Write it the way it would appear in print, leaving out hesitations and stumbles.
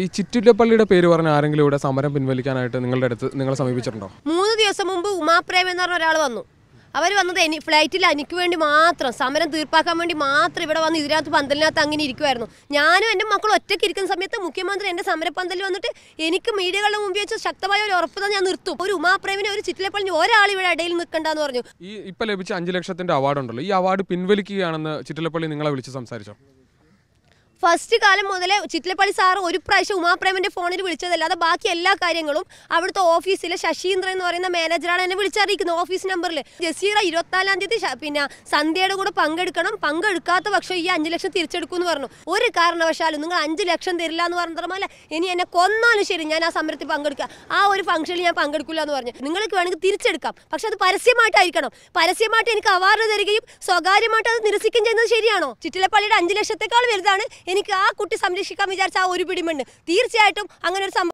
ഈ ചിറ്റിലപ്പള്ളിയുടെ പേര് പറഞ്ഞ ആരെങ്കിലും ഇവിടെ സമരം പിൻവലിക്കാനായിട്ട് നിങ്ങളെ സമീപിച്ചിട്ടുണ്ടോ? 3 ദിവസം മുമ്പ് ഉമാപ്രേം എന്ന് പറഞ്ഞ ഒരാൾ വന്നു. അവർ വന്നത് ഫ്ലൈറ്റിൽ എനിക്ക് വേണ്ടി മാത്രം, സമരം തീർപ്പാക്കാൻ വേണ്ടി മാത്രം ഇവിടെ വന്ന് ഇതിനകത്ത് പന്തലിനകത്ത് അങ്ങനെ ഇരിക്കുമായിരുന്നു. ഞാനും എൻ്റെ മക്കളും ഒറ്റയ്ക്ക് ഇരിക്കുന്ന സമയത്ത് മുഖ്യമന്ത്രി എൻ്റെ സമരപ്പന്തലിൽ വന്നിട്ട് എനിക്ക് മീഡിയകളുടെ മുമ്പിൽ വെച്ച് ശക്തമായ ഒരു ഉറപ്പ് തന്നെ ഞാൻ നിർത്തും. ഒരു ഉമാപ്രേമിനെ, ഒരു ചിറ്റിലപ്പള്ളി ഒരാൾ ഇവിടെ ഇടയിൽ നിൽക്കണ്ടെന്ന് പറഞ്ഞു. ഈ ഇപ്പം ലഭിച്ച 5 ലക്ഷത്തിൻ്റെ അവാർഡ് ഉണ്ടല്ലോ, ഈ അവാർഡ് പിൻവലിക്കുകയാണെന്ന് ചിറ്റിലപ്പള്ളി നിങ്ങളെ വിളിച്ച് സംസാരിച്ചോ? ഫസ്റ്റ് കാലം മുതലേ ചിറ്റിലപ്പള്ളി സാറ് ഒരു പ്രാവശ്യം ഉമാപ്രേമിൻ്റെ ഫോണിൽ വിളിച്ചതല്ലാതെ ബാക്കി എല്ലാ കാര്യങ്ങളും അവിടുത്തെ ഓഫീസിലെ ശശീന്ദ്രൻ എന്ന് പറയുന്ന മാനേജറാണ് എന്നെ വിളിച്ചറിയിക്കുന്നത്. ഓഫീസ് നമ്പറിൽ ജസീറ 24-ാം തീയതി പിന്നെ സന്ധ്യയുടെ കൂടെ പങ്കെടുക്കാത്ത പക്ഷം ഈ 5 ലക്ഷം തിരിച്ചെടുക്കും എന്ന് പറഞ്ഞു. ഒരു കാരണവശാലും നിങ്ങൾ 5 ലക്ഷം തരില്ല എന്ന് പറഞ്ഞതല്ല, ഇനി എന്നെ കൊന്നാലും ശരി ഞാൻ ആ സമരത്തിൽ പങ്കെടുക്കുക, ആ ഒരു ഫംഗ്ഷനിൽ ഞാൻ പങ്കെടുക്കില്ല എന്ന് പറഞ്ഞു. നിങ്ങൾക്ക് വേണമെങ്കിൽ തിരിച്ചെടുക്കാം, പക്ഷെ അത് പരസ്യമായിട്ടായിരിക്കണം. പരസ്യമായിട്ട് എനിക്ക് അവാർഡ് തരികയും സ്വകാര്യമായിട്ട് അത് നിരസിക്കുകയും ചെയ്യുന്നത് ശരിയാണോ? ചിറ്റിലപ്പള്ളിയുടെ 5 ലക്ഷത്തെക്കാൾ വലുതാണ് എനിക്ക് ആ കുട്ടി സംരക്ഷിക്കാൻ വിചാരിച്ച ആ ഒരു പിടിമണ്ണ്. തീർച്ചയായിട്ടും അങ്ങനെ ഒരു